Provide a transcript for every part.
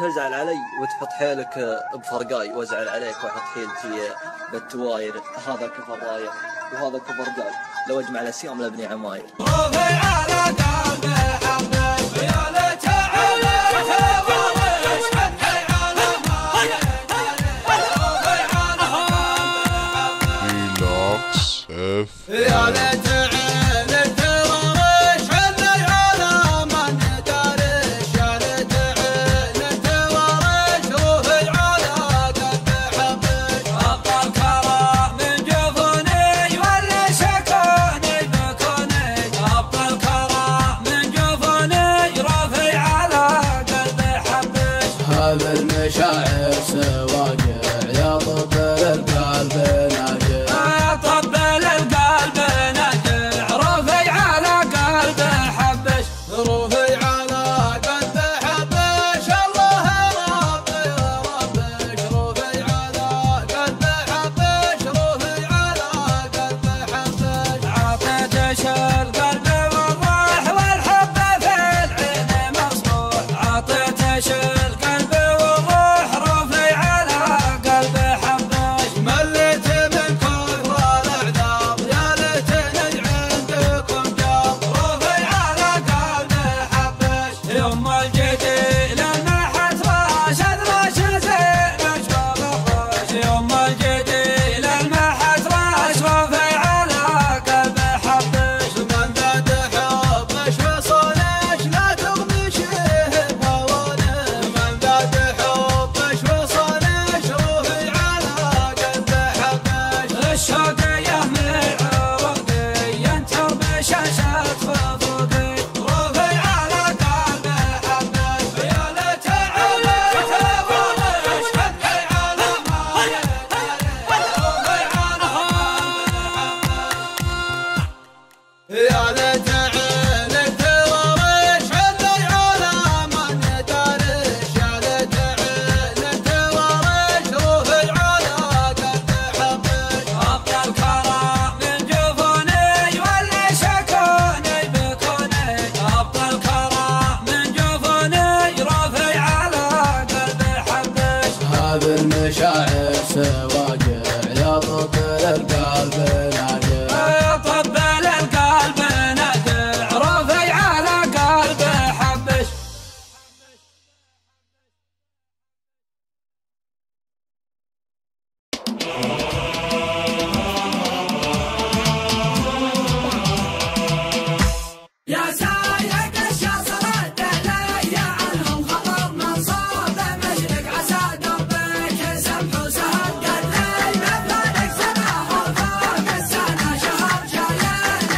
تزعل علي وتحط حيلك بفرقاي، وازعل عليك واحط حيلتي بالتواير. هذا كفر راية وهذا كفر قال، لو اجمع الاسيام لابني عماير. روحي على قلبي حبك يا ليت عليك ورش حدي على مايك. روحي على قلبي ريلاكس اف يا ليت عينك تورش حدي على من دارش. يا ليت عينك تورش روحي على قلبي حبك. أبطل كرام من جفوني واللي شكوني بكوني. أبطل كرام من جفوني رافي على قلبي حبك. هذا المشاعر سواقع يا طب القلب ناجع. يا طب القلب ناجع رافي على قلبي حبش. رافي على قلبي حبش. الله ربي ربش. رافي على قلبي حبش. رافي على قلبي حبش. عطيتش القلب والروح والحب في العين مصبوح. عطيتش القلب والروح رافي على قلبي حبش. مليت من كثر الاعذار يا ليتني عندكم جار. رافي على قلبي حبش. يوم الجديد لما حتراش ادراش زين اشباب الراش. يوم الجديد لما حتراش رافي على قلبي حبش. من ذات حبش وصلش لا تغمشه بهوانه. من ذات حبش وصلش رافي على قلبي حبش. الشوق يهمل عروقي ينتر بشاشة خفوقي. رافي على قلبي حبش. يا ليت عليك ورش حدي على مايك. رافي على يا ليت عينك تورش حدي على من دارش. يا ليت عينك تورش رافي على قلبي حبش. أبطل كرام من جفوني واللي شكوني بكوني. أبطل كرام من جفوني رافي على قلبي حبش. هذا المشاعر سواقع يا طب القلب ناجع. يا طب القلب ناجع رافي على قلبي حبش. يا سايق الشاصرات علي عنهم خطر منصوب. مشرق عسى دربك سمح وسهل قد لي مفارق سنه وفوق السنه شهر. شايل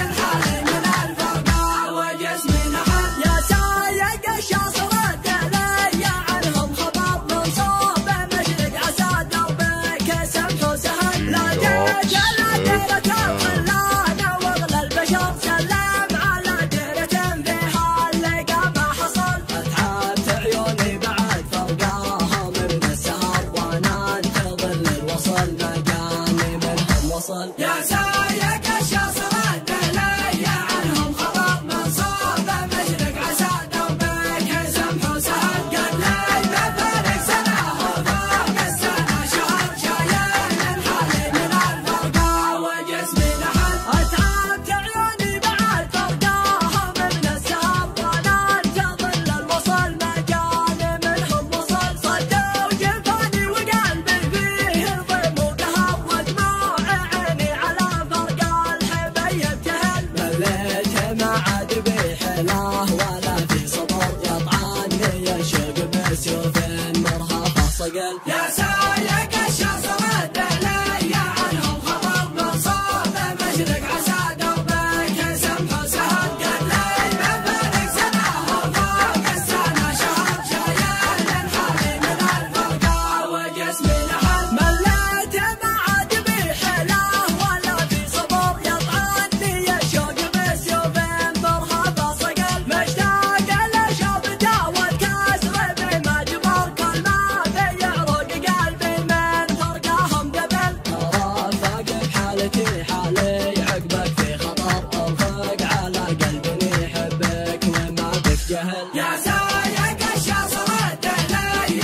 الحالي من الفرقه وجسمي نحل. يا سايق الشاصرات علي عنهم خطر منصوب. مشرق عسى دربك سمح وسهل. لا تجل ديرة الخلانه واغلى البشر. سلام على ديرة فيها اللقى ما حصل. اتعبت عيوني بعد فرقاها من السهر وانا انتظر للوصل. مكاني منهم وصل. يا سايق الشاصرات علي عنهم خطر منصوب. مشرق عسى دربك سمح وسهل قد لي مفارق سنه وفوق السنه شهر. شايل الحالي من الفرقه وجسمي نحل. اتعبت عيوني بعد فرقاها من السهر وانا انتظر للوصل. مكاني منهم وصل. صدوا جفاني وقلبي فيه ضيم وقهر. ودموع عيني على فرق الحبي ابتهل. مليت ما عاد بي حلاه ولا في صبر. يطعني الشوق بسيوف مرهفه صقل. يا سايق الشاصرات علي عنهم خطر منصوب. مشرق عسى دربك سمح وسهل قد لي مفارق سنه وفوق السنه شهر. شايل الحالي من الفرقه وجسمي نحل. مليت ما عاد بي حلاه ولا في صبر. يطعني الشوق بسيوف مرهفه صقل. مشتاق لشوفته والكسر بما جبر. كل ما في يعرق قلبي من فرقهم قبل. رافق بحالتي حالي عقبك في خطر. ارفق على قلبي يحبك وما بك جهل. يا سايق الشاصرات علي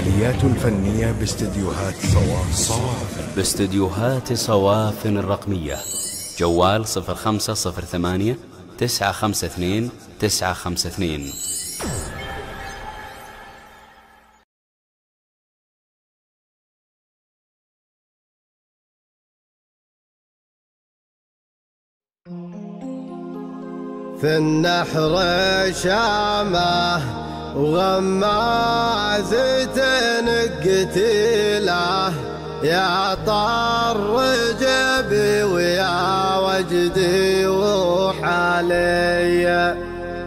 الفعاليات الفنية باستديوهات باستديوهات صوافن الرقمية. جوال 0508 952 952. في النحر شامه وغمازة قتيله يا طر جبي ويا وجدي وحالي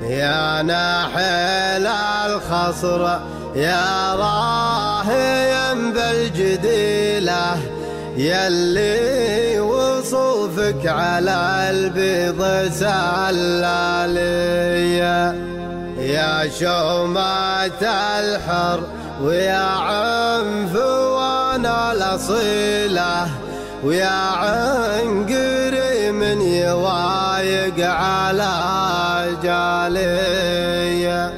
يا ناحل الخصر يا راهي بالجديله يلي وصوفك على البيض سلالية يا شومة الحر ويا عنفوان الأصيلة ويا عنقري من يوايق على جالية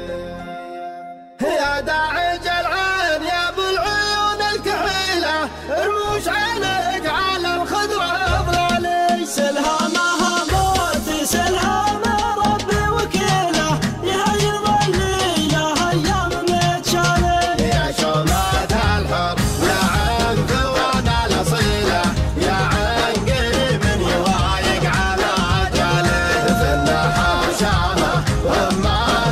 يا داعج العين يا ابو العيون الكحيلة ارموش عينك على الخضرة اضلالي سلهامها موت سلهام ربي وكيله يهيض الليله ايام متشالي يا شومات الحر يا عنفوان الاصيله يا عنقري من يوايق على جاليه في النحر شامه وما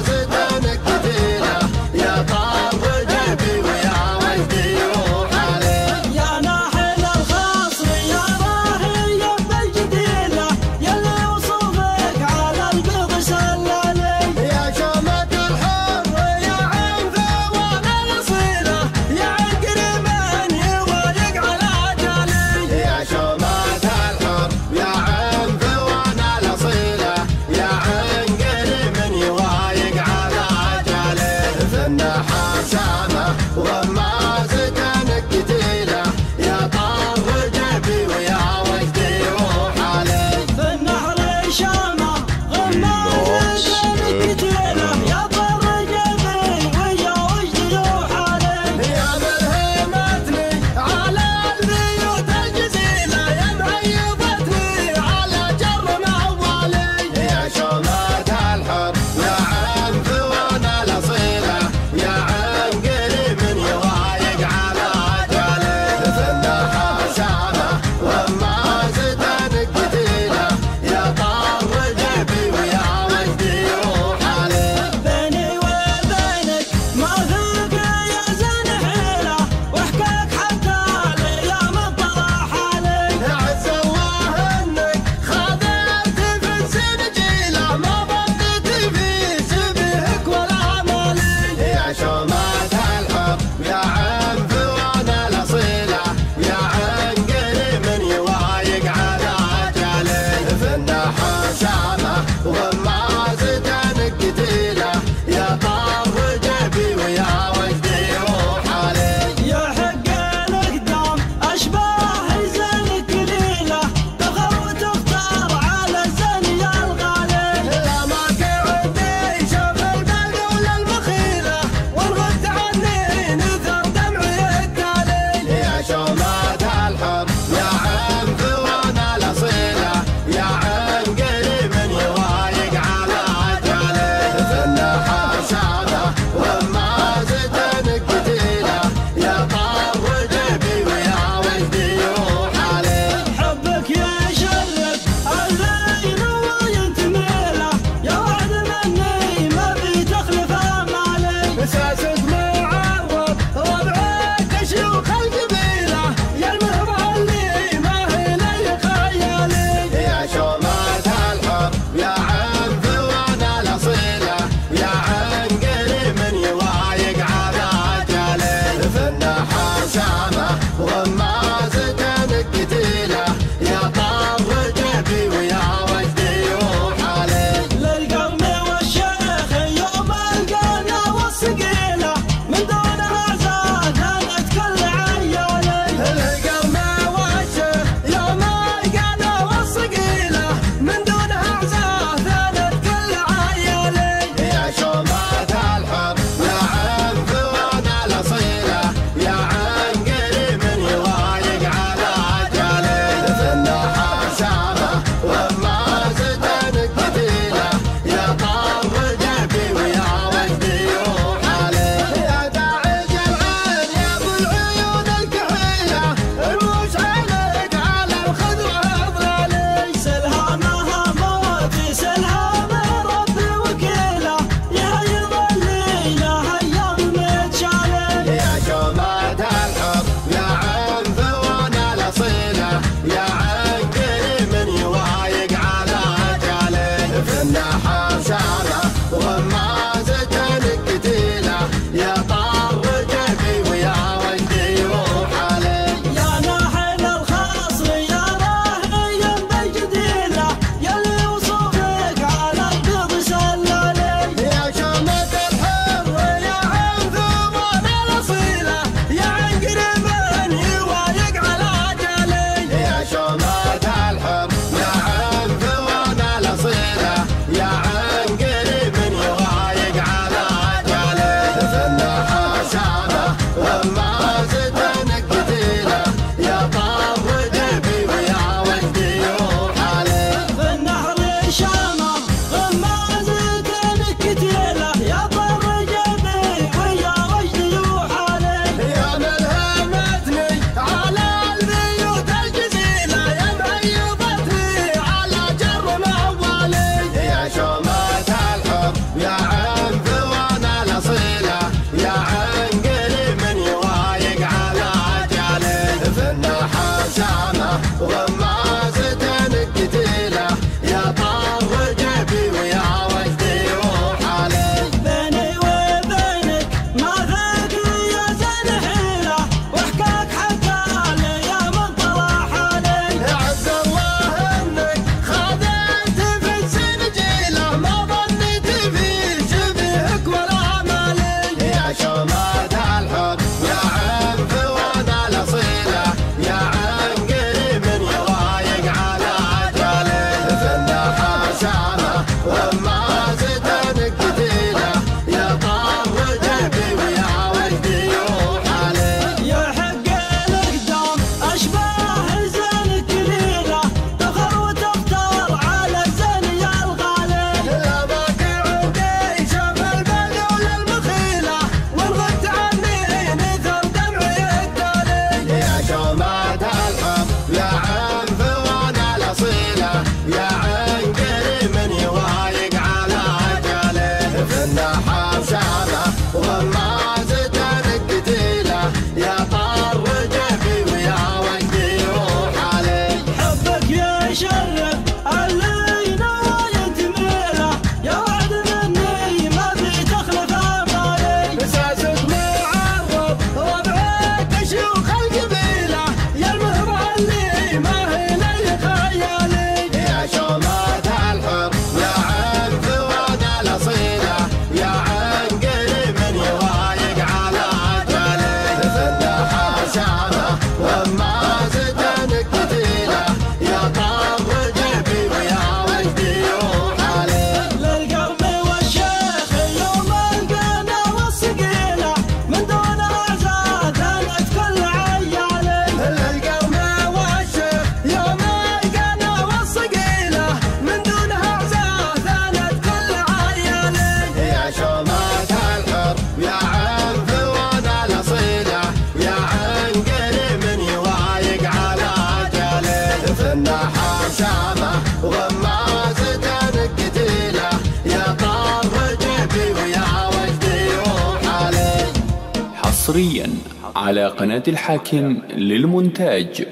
حصريا على قناة الحاكم للمونتاج.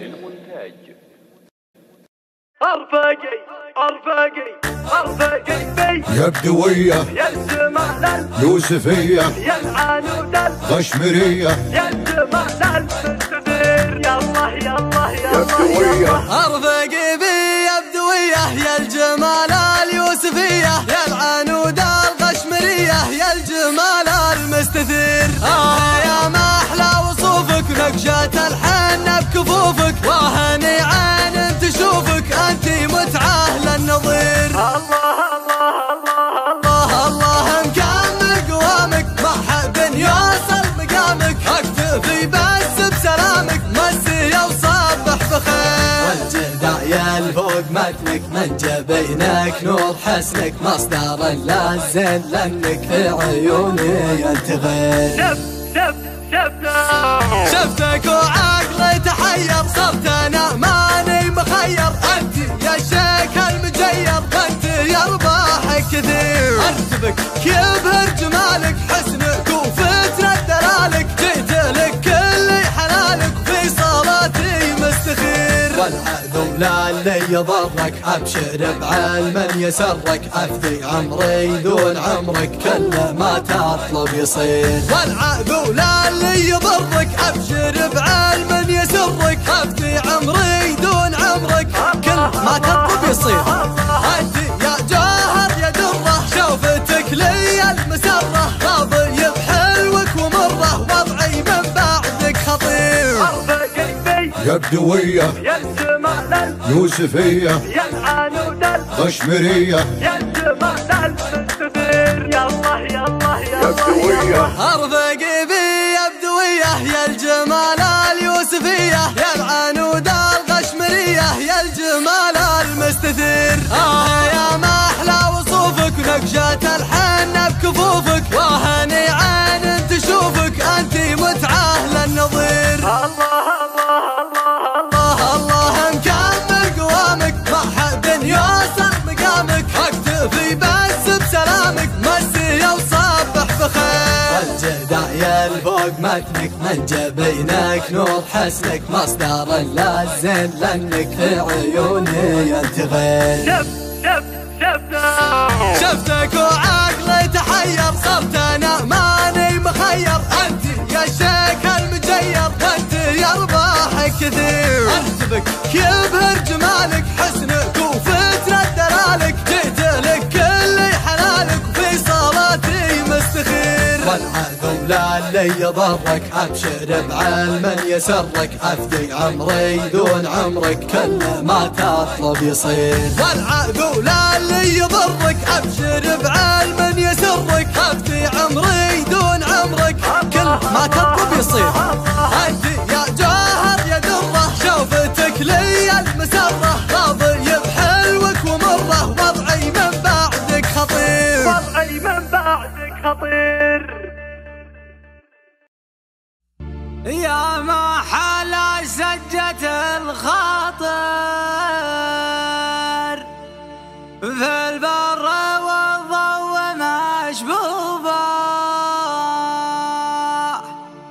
أرفقي يا بدوية يا الجمال يوسفية يا العنود الغشمرية يا الجمال المستدير يلا يلا يا بدوية. أرفقي بي يا بدوية يا الجمال اليوسفية يا العنود الغشمرية يا الجمال المستثير. يا ما أحلى وصوفك نقشة الحنة بكفوفك وهني عين تشوفك أنتي متعة للنظير. الله الله الله الله الله مكمل قوامك ما حد يوصل مقامك اكتفي بس بسلامك مسي وصبح بخير. والجدع يلفوق متنك من جبينك نور حسنك مصدر اللازم لانك في عيوني ينتغير. شفتك وعقلي تحير صرت انا ماني مخير انت يا شيخ المجير وانت يا رباحك كثير. ارتبك يبهر جمالك حسنك وفتنة دلالك جيت لك كل حلالك في صلاتي مستخير. والعذو لا اللي يضرك ابشر بعلم يسرك افدي عمري دون عمرك كل ما تطلب يصير. والعذو لا اللي يضرك ابشر بعلم يسرك افدي عمري دون عمرك كل ما تطلب يصير. انت يا جوهر يا دره شوفتك لي المسره راضي بحلوك ومره وضعي من بعدك خطير. يا بدوية يا الجمال يوسفية يا العنود غشمرية يا الجمال المستثير. يلا يلا يا بدوية. أرفقي بي يا بدوية يا الجمال اليوسفية يا العنود الغشمرية يا الجمال المستثير. يا ما أحلى وصوفك نقشة الحنة بكفوفك وهني عين تشوفك أنتي متعة للنظير. الله الله الله الله الله مكمل قوامك ما حد يوصل مقامك اكتفي بس بسلامك مسي وصبح بخير. والجدع يلفوق متنك من جبينك نور حسنك مصدر اللازم لانك في عيوني ينتغير. شفتك وعقلي تحير صرت انا ماني مخير انت يا شيخ المجير وانت يا رباحك كثير. ارتبك يبهر جمالك حسنك وفتنة دلالك جيت لك كل حلالك في صلاتي مستخير. والعذو لا اللي يضرك ابشر بعلم يسرك افدي عمري دون عمرك كل ما تطلب يصير. والعذو لا اللي يضرك ابشر بعلم يسرك افدي عمري دون عمرك كل ما تطلب يصير. انت يا جوهر يا دره شوفتك لي المسره راضي بحلوك ومره وضعي من بعدك خطير. وضعي من بعدك خطير. يا ما حلا سجة الخاطر في البر والضوء مشبوبة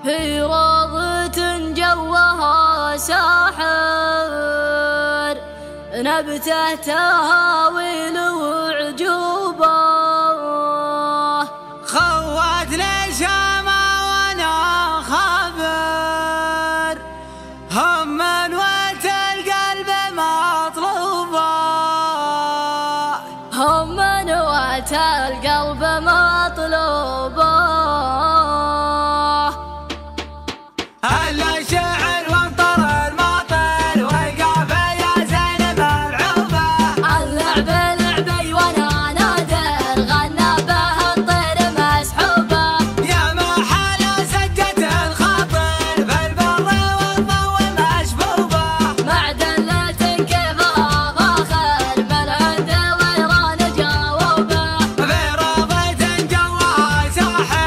في روضة جوها ساحر نبته تهاويل وعجوبة خواتني شمع وانا خبر هم وقت القلب مطلوبة هم وقت القلب مطلوبة. هلا شعر وانطر الماطر والقافة يا زينب العوبة اللعب لعبي وانا نادر غنى به الطير مسحوبة. يا ما حلا سجة الخاطر في البر والضوء مشبوبة معدلة كيفها فاخر من عند ويران جاوبة في روضة جوها ساحر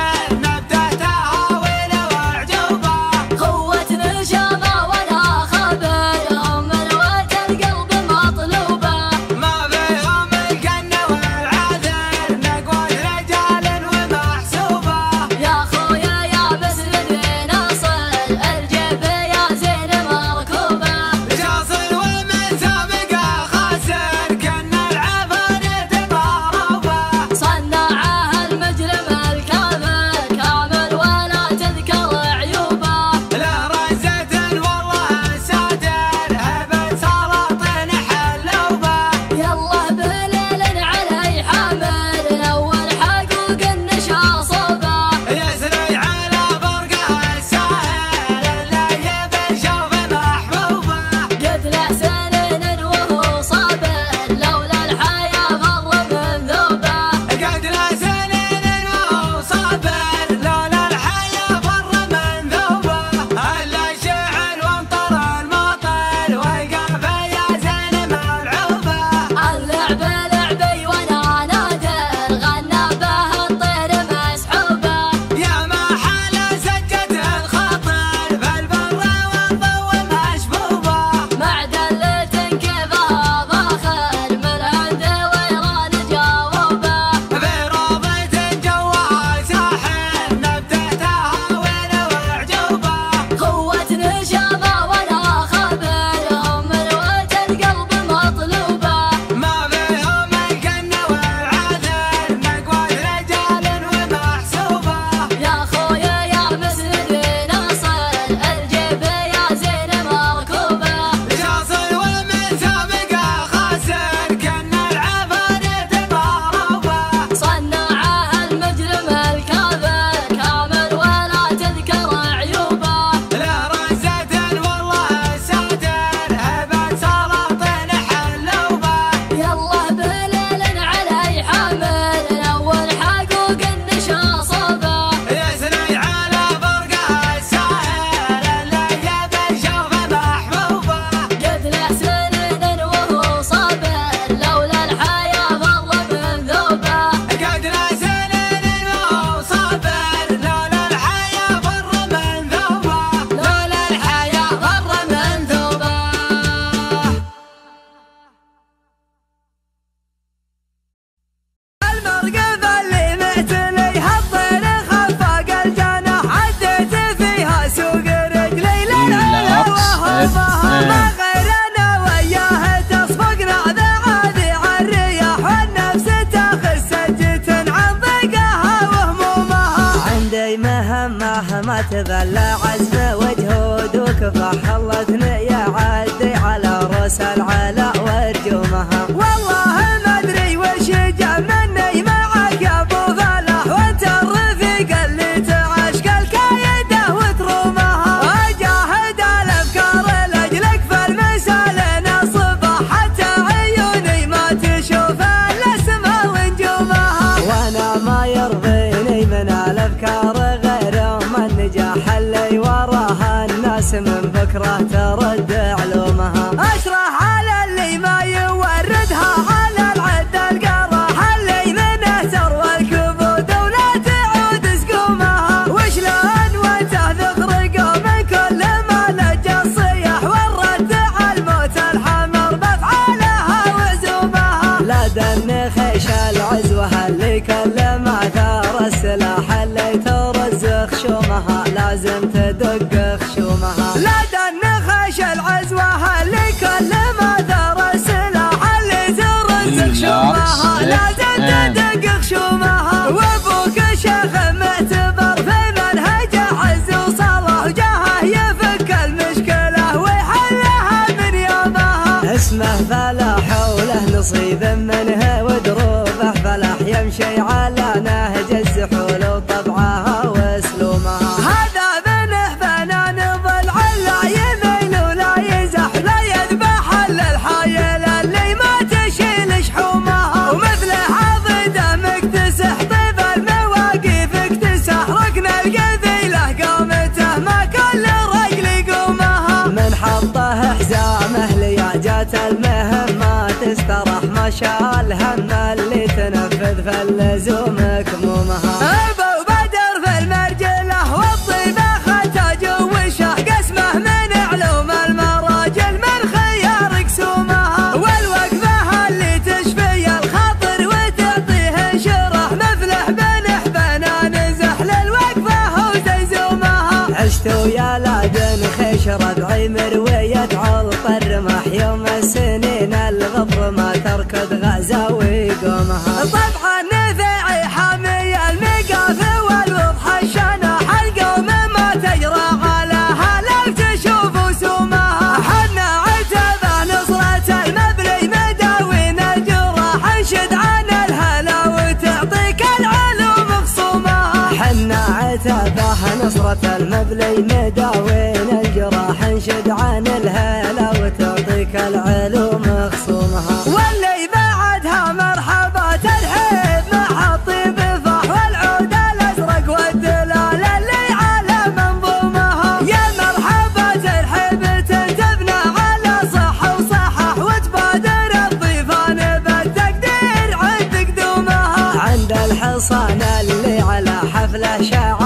تذل عزم وجهود وكفاح الله ثنية عدي على رؤوس العلا وارجومها. والله ما ادري وش جاء مني معك يا ابو فلاح، وانت الرفيق اللي تعشق الكايده وترومها. اجاهد الافكار لاجلك فالمسال نصبح، حتى عيوني ما تشوف الا السما ونجومها. وانا ما يرضيني من الافكار غير ما النجاح اللي وراها الناس من بكره ترد علومها. اشرح على اللي ما يوردها على العد القراح اللي منه تروى الكبود ولا تعود سقومها. وشلون وانته تخرق من كل ما لجى الصياح والرد على الموت الحمر بافعالها وعزومها. لا دن خيش العزوه اللي كل ما ثار السلاح اللي ترز خشومها لازم تدق خشومها. لا دن خيش العزوه اللي كل ما ثار السلاح اللي ترز خشومها لازم تدق خشومها. وابوك شيخ معتبر في منهجه عز وصلاح، وجاهه يفك المشكله ويحلها من يومها. اسمه فلاح وله نصيب منه ودروبه فلاح، يمشي على نهج الزحول وطبعها واسلومها. هذا منه فنان ضلع لا يميل ولا يزح، لا يذبح الا الحايل اللي ما تشيل شحومها. ومثله عضده مكتسح طيب المواقف اكتسح، ركن القبيله قامته ما كل رجل يقومها. من حطه حزامه لياجات المهمه تسترح، ما شال هم اللي تنفذ في اللزوم كمومها. ابو بدر في المرجله والطيبه ختاج وشه، قسمه من علوم المراجل من خيار قسومها. والوقفه اللي تشفي الخاطر وتعطيه انشراح، مثله بنح بنان زحل الوقفه وزيزومها. عشت ويا لادن خيش ربعي مرويه علط الرمح، يوم السنين الغض ما تركض غزه ويقومها. طبعا نفعي حامي المقاف والوضح الشنح، القوم ما تجرى علىها لو تشوف وسومها. حنا عتبه نصرة المبلي مداوين الجراح، انشد عن الهلا وتعطيك العلوم خصومها. حنا عتبه نصرة المبلي مداوين الجراح، انشد عن الهلا وتعطيك العلوم خصومها. واللي بعدها مرحبات الحب مع الطيب فاح، والعود الازرق والدلال اللي على منظومها. يا مرحبات الحب تنتبنا على صح وصحح، وتبادر الضيفان بالتقدير عند قدومها. عند الحصان اللي على حفله شاع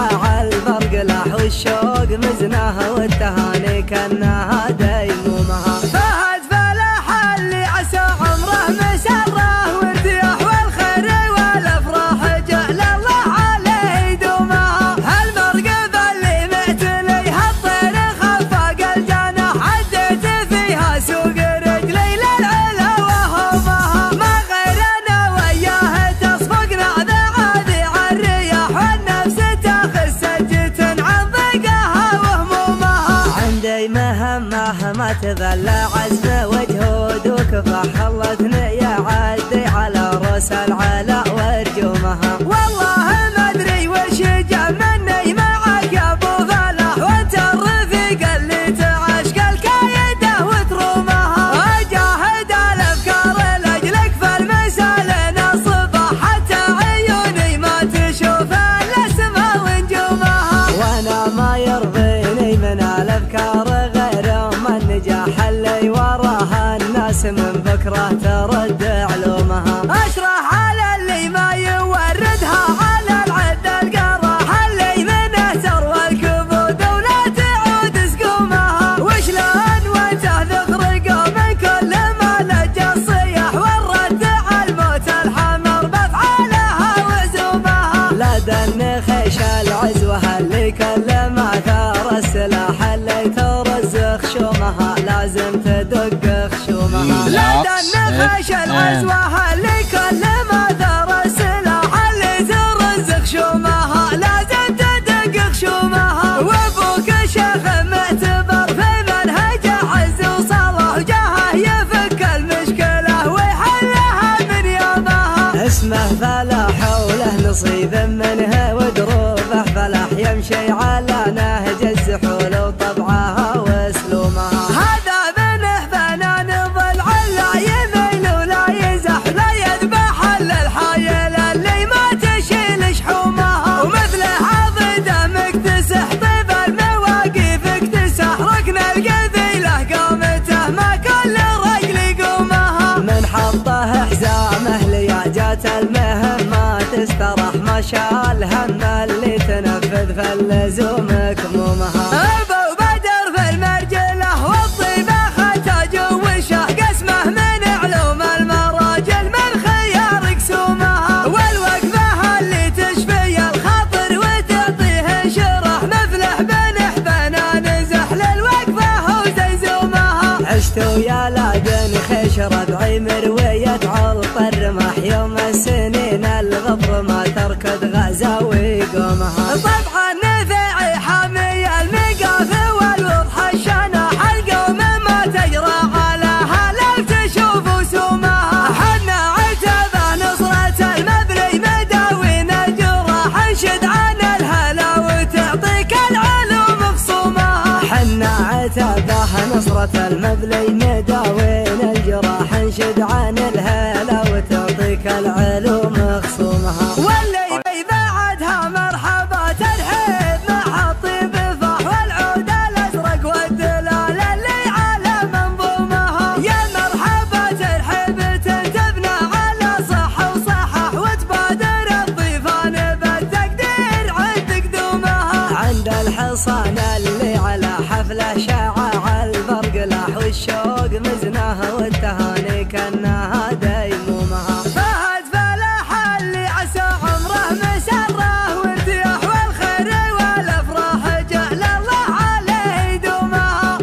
البرق لاح، والشوق مزناها والتهاني كانها ديمومها. فهد فلاح اللي عسى عمره مسره وارتياح، والخير والافراح جعل الله عليه يدومها. هالمرقبه اللي معتليها الطير خفاق الجناح، عديت فيها سوق رجلي للعلا وهومها. ما غيرنا وياه تصفقنا ذعاذي عالرياح، والنفس تاخذ سجة عن ضيقها وهمومها. عندي مهمه ما تذل عزم وجهود وكفاح الله ثنية عدي على رؤوس العلا وارجومها. والله ما ادري وش جاء مني معك يا ابو فلاح، وانت الرفيق اللي تعشق الكايده وترومها. اجاهد الافكار لاجلك فالمسال نصبح، حتى عيوني ما تشوف الا السما ونجومها. وانا ما يرضيني من الافكار غير ما النجاح اللي وراها الناس من بكره ترد علومها. اشرح على اللي ما يوردها على العد القراح اللي منه تروى الكبود ولا تعود سقومها. وشلون وانته تخرق من كل ما لجى الصياح والرد على الموت الحمر بافعالها وعزومها. لا دن خيش العزوه اللي كل ما ثار السلاح اللي ترز خشومها لازم تدق خشومها. لا دن خيش العزوه اللي كل ما ثار السلاح اللي ترز خشومها لازم تدق خشومها. نصيب منها ودروبه فلاح يمشي على نهج الزحول وطبعها واسلوبها. هذا منه فنان ضلع لا يميل ولا يزح لا يذبح الا الحايل اللي ما تشيل شحومها. ومثله عضده مكتسح طيب المواقف اكتسح ركن القبيله قامته ما كل رجل يقومها. من حطه حزامه لياجات المهم ما تسترح ما شال هم اللي تنفذ في اللزوم كمومها. ابو بدر في المرجله والطيبه ختاج وشه قسمه من علوم المراجل من خيار قسومها. والوقفه اللي تشفي الخاطر وتعطيه شرح مثله بنح بنان زحل الوقفه وزيزومها. عشت ويا لادن خيش ربعي مرويه علط الرمح يوم السنين الغبر ما تركض غزا ويقومها. طبعا نفعي حامي المقاف والوضح الشنح القوم ما تجرى علىها لو تشوف سومها. حنا عتبه نصرة المبلي مداوين الجراح انشد عن الهلا وتعطيك العلوم خصومها. حنا عتبه نصرة المبلي مداوين الجراح انشد عن الهلا وتعطيك العلوم خصومها. واللي بعدها مرحبا ترحيب مع الطيب فح والعود الازرق والدلال اللي على منظومها. يا مرحبا ترحيب تنتبنا على صح وصحح وتبادر الضيفان بالتقدير عند قدومها. عند الحصان اللي على حفله شاع البرق لاح والشوق مزناه والتهاني كانها ديمومها. فهد فلاح اللي عسى عمره مسره وارتياح والخير والافراح جعل الله عليه يدومها.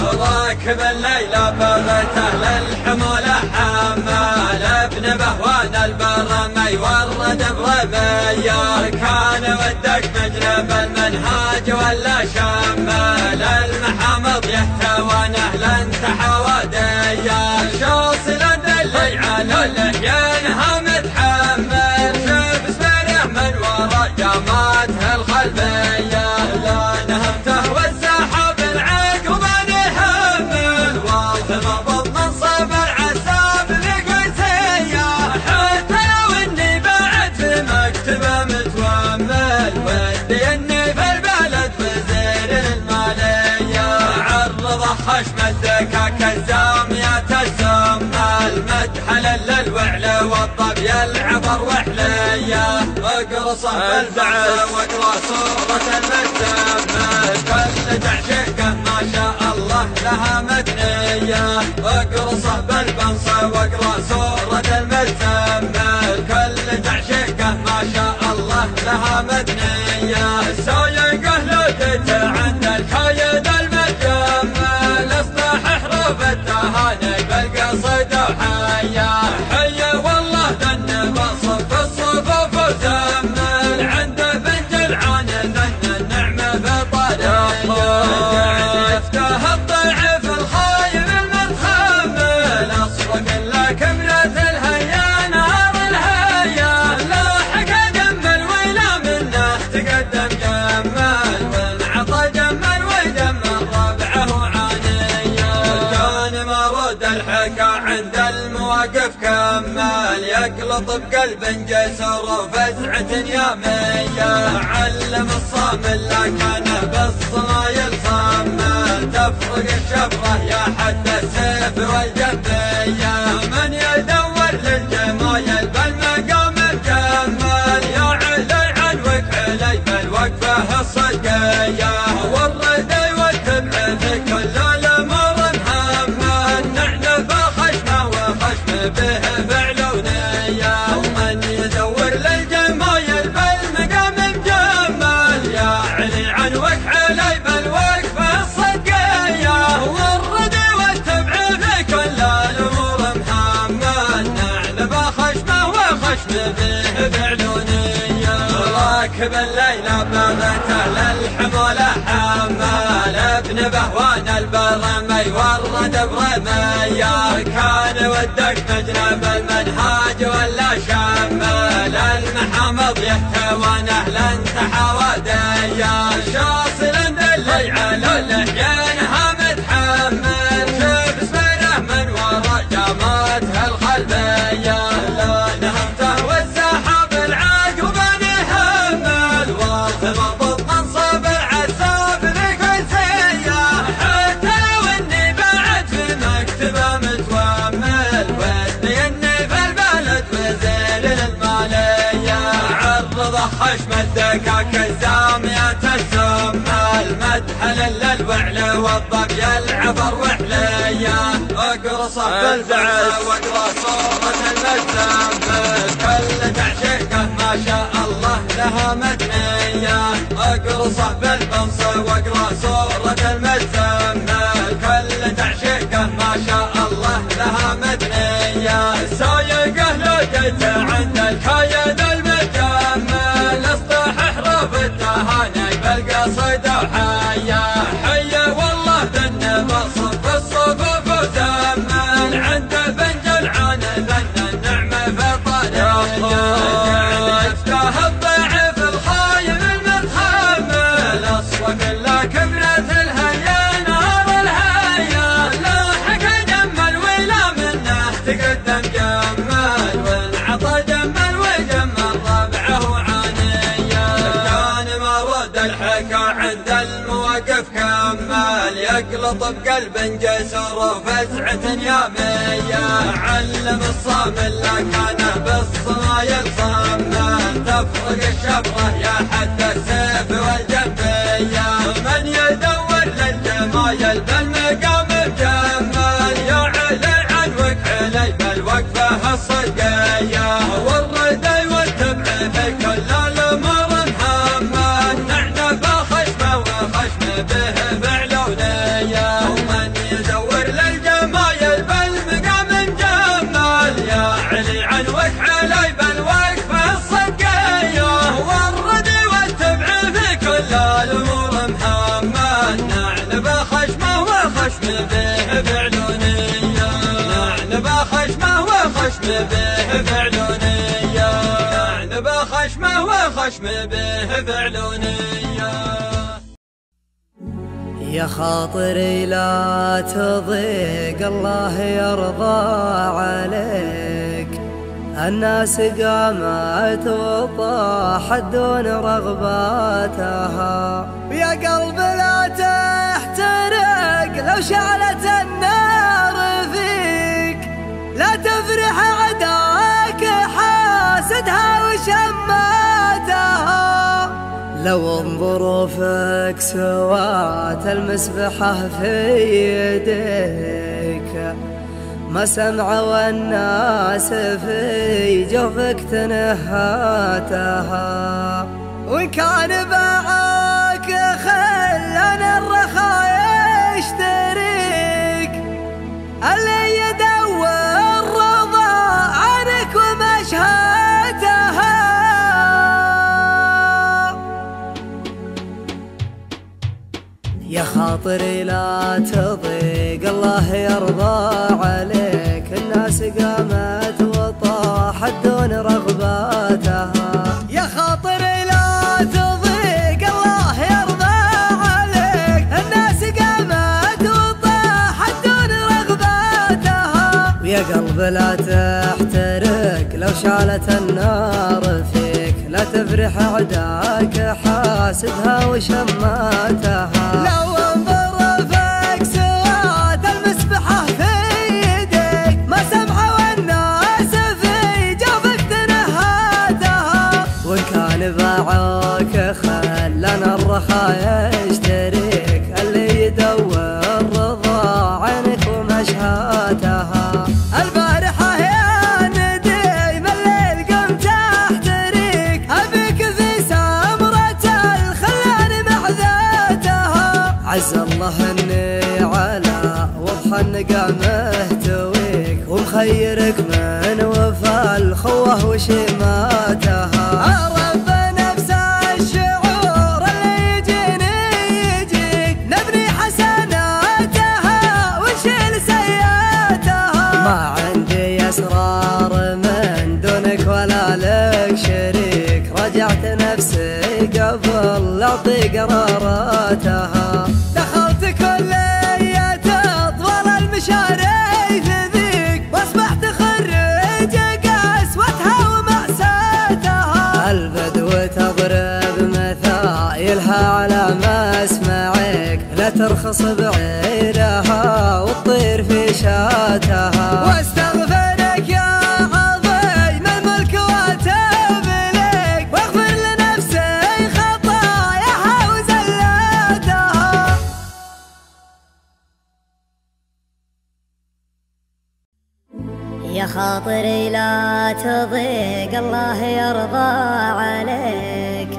راكب الليلة بغته للحمولة حمال ابن بهوان البرمي ورد برمية. كان ودك مجلب المنهاج ولا شمال المحامض يحتوانه لانتحى وديا. شاصلا اللي على لحيانها متحمل شوف سبره من ورا جاماته الخلفية. لا نهمته والسحاب العقب نهمل والتمضض من صبر عساب لقيسية. حتى واني بعد في مكتبه متومل ودي اني في البلد وزير المالية. عرض خشم الدكاك الزامية الزم المدحل للوعل والطبي العبر وحلية. اقرصه بالبعث واقرا صورة المزمل كل تعشيقه ما شاء الله لها مدنية. اقرصه بالبنص واقرا صورة المزمل كل تعشيقه ما شاء الله لها مدنية. سايقه لودته عند الكايد المجمل اصبح حروف التهاني بالقصيد وحيا. حيا والله ذن بصف الصفوف وزمل عنده بنت العان ذن النعمة بطريقة. يفتح الضعف الخايب المتخمل اصفق لك امرة الهيا نار الهيا. لاحق جمل ويلا منه تقدم جمل وانعطى جمل ويجمل ربعه عانية. كان مرود الحكا عند المواقف كمل يقلط بقلب جسر وفزعة يامية. علم الصامل لكنه بالصنايل صمل تفرق الشفرة يا حد السيف والجبية. من يدور للجمايل بالمقام الجمل يا علي عنوك علي بالوقفة الصدقية. والردي والتبع في كل الامور مهمل نعنف خشمه وخشم به فعل ونية. ومن يدور للجمايل بالمقام مجمل يا علي عنوك علي بالوقفة الصدقية. والردي والتبع في كل الامور مهمل نعنف خشمه وخشم به فعل ونية. راكب الليلة بغته للحمولة حمال ابن جانبه وانا البرمي ورد برميه. كان ودك مجنب المنهاج ولا شمل المحامض يحتوان اهل انتحى وديا. شاصل دلي على لحيانها متحمل شبس بينه من وراء جاماتها الخلفيه. لونهمته والسحاب العقب نهمل والخمض منصب العساب لكل سيه. حتى واني بعد في مكتبه متومل ودي اني في البلد وزير للماليه. عرض خشم الدكاك الزامية الزمل مدحل للوعل والضبي العفر وحليه. اقرصه بالبعث واقرا صورة المزمل كل تعشيقه ما شاء الله لها مدنيه. اقرصه بالبنص واقرا صورة المزمل كل تعشيقه ما شاء الله لها مدنيه. سايقه لقيته عند الكايد المجمل اصطح حروف التهاني بالقصيد وحيا. حيا والله بالنبى صف الصفوف وزمل عند البنجل عانذا النعمه في طريقه. يفتح الضعيف الخاين المتحمل اصوى كل كبرة الهيا نار الهيا. لاحق جمل ولا منه تقدم جمل والعطا جمل وجمل ربعه عانيه. كان ما ود الحكا عند المواقف كمل يقلط بقلب جسر وفزعة يامية. علم الصامل لكانه بالصمايل صمل تفرق الشبرة يا حد السيف والجنبية. من يدور للجمايل بالمقام مجمل يا علي عنوك علي بالوقفة الصدقية. والردي والتبع في كل الامور محمد نعنب خشمه وخشمه به بعلونيه. ومن يدور للجمايل بالمقام مجمل يا علي عنوك علي بالوقفة الصدقية. والردي والتبع في كل الامور محمد نعنب خشمه وخشمه به بعلونيه. نعنب خشمه وخشمه به بعلونيه. نعنب خشمه وخشمه به بعلونيه. يا خاطري لا تضيق الله يرضى عليك. الناس قامت وطاحت دون رغباتها. يا قلب لا تحترق لو شعلت النار فيك. لا تفرح عداك حاسدها وشماتها. لو انظروا فيك سوات المسبحة في يديك ما سمعوا الناس في جوفك تنهاتها. وإن كان باعك خلنا الرخاء يشتريك اللي يدور رضا عنك ومشهاتها. يا خاطري لا تضيق الله يرضى عليك. الناس قامت وطاحت دون رغباتها. يا خاطري لا تضيق الله يرضى عليك. الناس قامت وطاحت دون رغباتها. ويا قلب لا تحترق لو شعلت النار فيك. لا تفرح عداك حاسدها وشماتها. لو انظر فيك سواد المسبحة في يديك ما سمعوا الناس في جوفك تنهاتها. وإن كان باعوك خلنا الرخاء يشتريك اللي يدور رضا عنك ومشهاتها. البارحة يا نديم الليل قمت احتريك أبيك في سمرة الخلان محذاتها. عز الله اني على وضح النقا مهتويك ومخيرك من وفا الخوه وشماتها. رب نفس الشعور اللي يجيني يجيك نبني حسن شماتها. دخلت كلية طول المشاريع ذيك واصبحت خريج قسوتها ومأساتها. البدو تضرب مثايلها على مسمعك، لا ترخص بعيرها وتطير في شاتها. واستغفرك يا عظيم الملك واتوب لك، واغفر لنفسي خطاياها وزلاتها. يا خاطري لا تضيق الله يرضى عليك،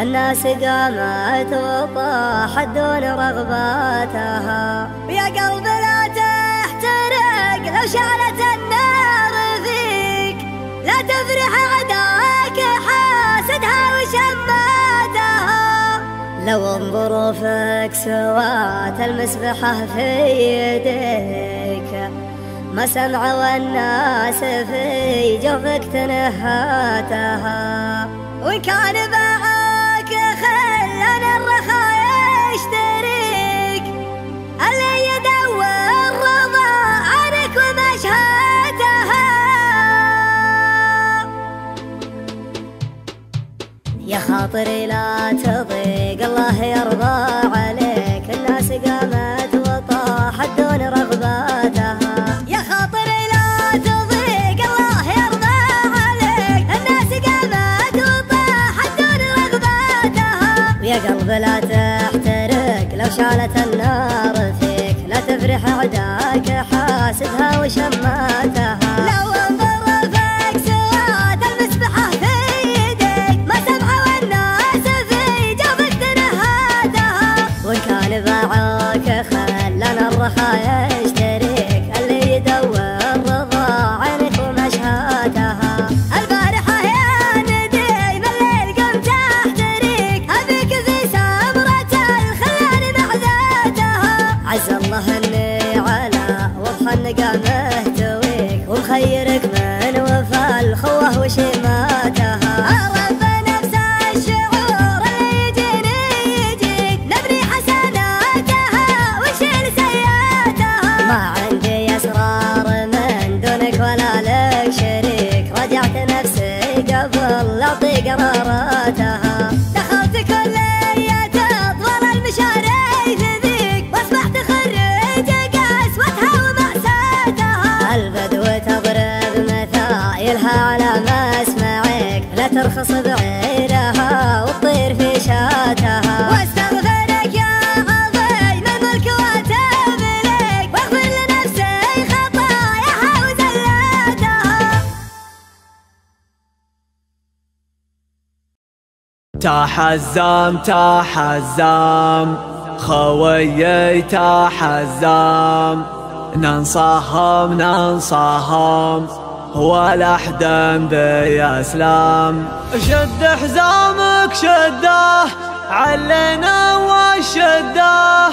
الناس قامت وطاحت دون رغباتها. يا قلب لا تحترق لو شعلت النار فيك، لا تفرح عداك حاسدها وشماتها. لو ظروفك سوات المسبحة في يديك، ما سمعوا الناس في جوفك تنهاتها. وإن كان باعك خلنا الرخاء يشتريك، اللي يدور رضا عنك ومشهاتها. يا خاطري لا تضيق الله يرضى عليك، الناس قامت وطاحت دون رغباتها. يا خاطري لا تضيق الله يرضى عليك، الناس قامت وطاحت دون رغباتها. ويا قلب لا تحترق لو شالت النار فيك، لا تفرح عداك حاسدها وشماتها. لو ظروفك سوات المسبحة في يديك، ما سمعوا الناس في جوفك تنهاتها. وإن كان باعوك خلنا الرخاء يشتريك، اللي يدور رضا عينك ومشهاتها. البارحة يا نديم الليل قمت احتريك، أبيك في سمرة الخيال معذاتها. عز الله اني على وضح النقا مهتويك، ومخيرك من وفى الخوه وشماتها. رب نفس الشعور اللي يجيني يجيك، نبني حسناتها ونشيل سيئاتها. ما عندي اسرار من دونك ولا لك شريك، رجعت نفسي قبل لا اعطي قراراتها. دخلت كلية طول المشاريع ذيك، واصبحت خريج قسوتها ومأساتها. البدو تضرب مثايلها على مسمعك، لا ترخص بعيرها وتطير في شاتها. واستغفرك يا عظيم الملك واتوب لك، واغفر لنفسي خطاياها وزلاتها. تحزم تحزم خويي تحزم، ننصهم ننصهم ولا حدا بيسلم. شد حزامك شده علينا والشده،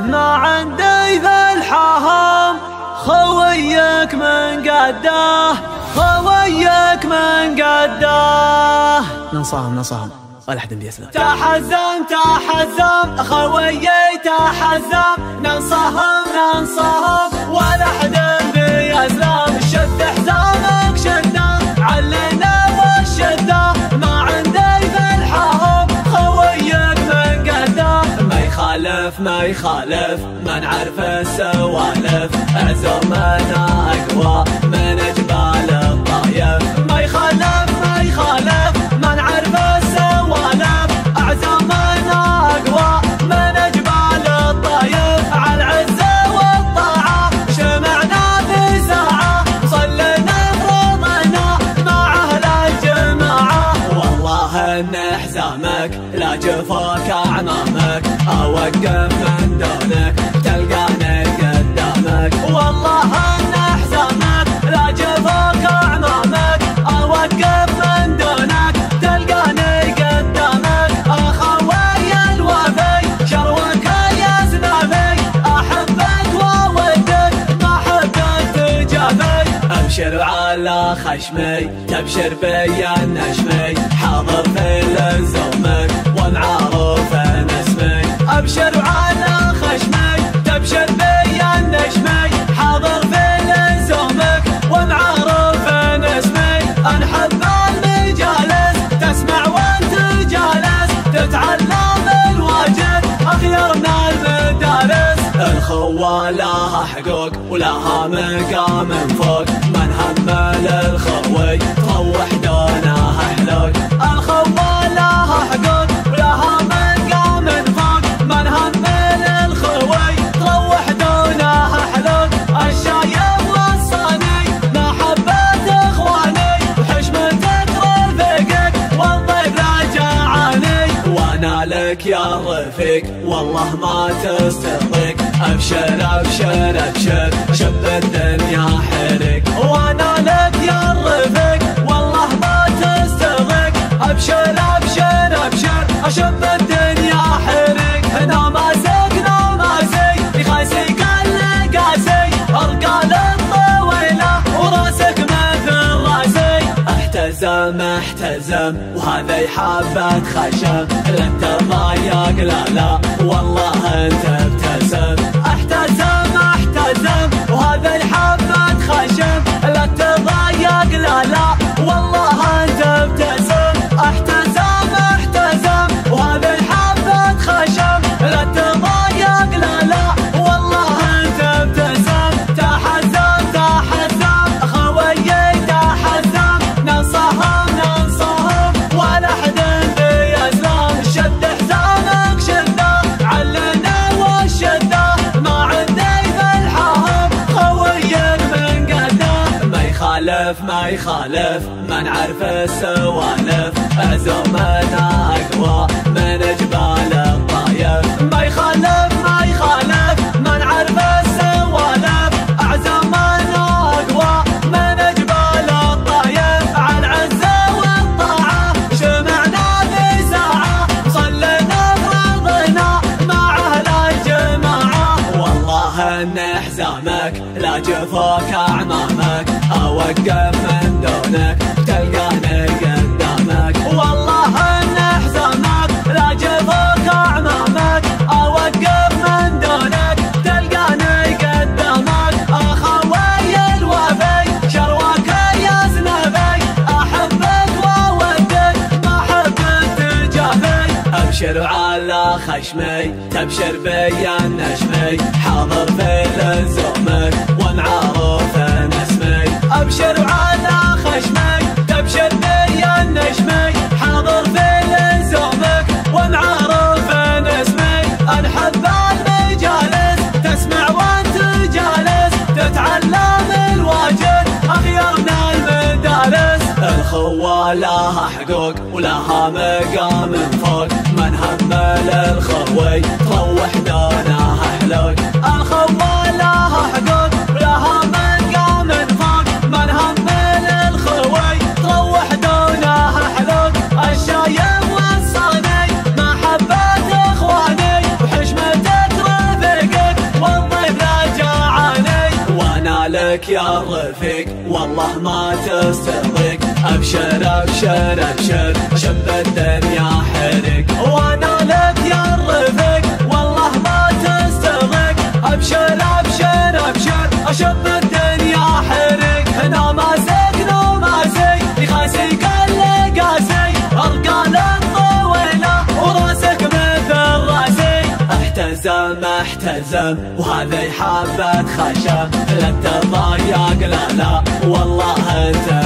ما عندي ذا الحهم خويك من قده، خويك من قده. ننصهم ننصهم ولا حدا بيسلم. تحزم تحزم خويي تحزم، ننصهم ننصهم ولا حدا بيسلم. شد حزامك شده علينا والشده، ما عندي ذا الحهم خويك من قده. ما يخالف ما يخالف ما نعرف السوالف، عزومنا اقوى من جبال الطايف. ما يخالف ما يخالف ما نعرف السوالف، عزومنا اقوى من جبال الطايف. على العزة والطاعة شمعنا في ساعة، صلينا فرضنا مع اهل الجماعة. والله ان حزامك لا جفاك اعمامك، اوقف من دونك تلقاني قدامك. والله ان حزامك لا جفاك اعمامك، اوقف من دونك تلقاني قدامك. اخوي الوفي شروك اليزنافي، احبك وودك ما حبك تجافي. ابشر على خشمي تبشر بيا النشمي، حاضر في لزومك ومعروف اسمي. أبشر على خشمي تبشر بي النشمي حاضر في لزومك ومعروف اسمي أنحب المجالس تسمع وانت جالس تتعلم الواجد أخير من المدارس الخوة لها حقوق ولها مقام فوق من همل الخوي تروح دونها حلوق الخوة لها حقوق ولها مقام فوق من همل الخوي تروح دونها حلوق الشايب والصاني محبة اخواني وحشمتك رفيقك والضيف راجعاني وانا لك يا رفيق والله ما تستغرق أبشر أبشر أبشر شب الدنيا حرك وأنا لك يا الرفيق والله ما تستغرق أبشر أبشر أبشر أشب الدنيا حرك نماسك نماسي يخاسي كل قاسي أرقال الطويلة وراسك مثل راسي احتزم احتزم وهذا حبة خشم لا تضايق لا لا والله انت ابتسم احتزم احتزم وهذا حبة خشم لا تضايق لا لا والله انت ابتسم احتزم احتزم وهذا حبة خشم لا تضايق لا لا والله انت ابتسم تحزم تحزم خويي تحزم ننصهم ننصهم ولا حد بيسلم شد حزامك شده علنا والشده ما عندي بالحهم خوي من قده ما يخالف ما يخالف ما نعرف السوالف عزومنا اقوى من جبال الطايف ما يخالف ما يخالف ما نعرف السوالف اعزامنا اقوى من جبال الطايف على العزه والطاعه شمعنا في ساعه صلينا فرضنا مع اهل الجماعه والله ان حزامك لا جفوك اعمامك اوقف من دونك تلقاني قدامك والله ان حزامك لا جفوك اعمامك اوقف من دونك تلقاني قدامك اخوي الوفي شرواك يا زنبي احبك واودك ما حبك تجافي ابشر على خشمي تبشر بي النشمي حاضر في لزومك ومعروف اسمي ابشر على خشمي تبشر بي النشمي حاضر في لزومك ومعروف اسمي انحب المجالس تسمع وانت جالس تتعلم الواجد اخير من المدارس الخوة لها حقوق ولها مقام فوق من همل الخوي تروح دونها حلوق الخوة لها حقوق ولها مقام فوق من همل الخوي تروح دونها حلوق الشايب والصاني محبة اخواني وحشمتك رفيقك والضيف راجعاني وانا لك يا الرفيق والله ما تستغرق ابشر ابشر ابشر شب الدنيا حرك وانا لك يا الرفيق والله ما تستغرق ابشر ابشر ابشر اشب الدنيا حرك نماسك نماسي يخاسي كل قاسي ارقال الطويلة وراسك مثل راسي احتزم احتزم وهذا حبة خشم لا تضايق لا لا والله انت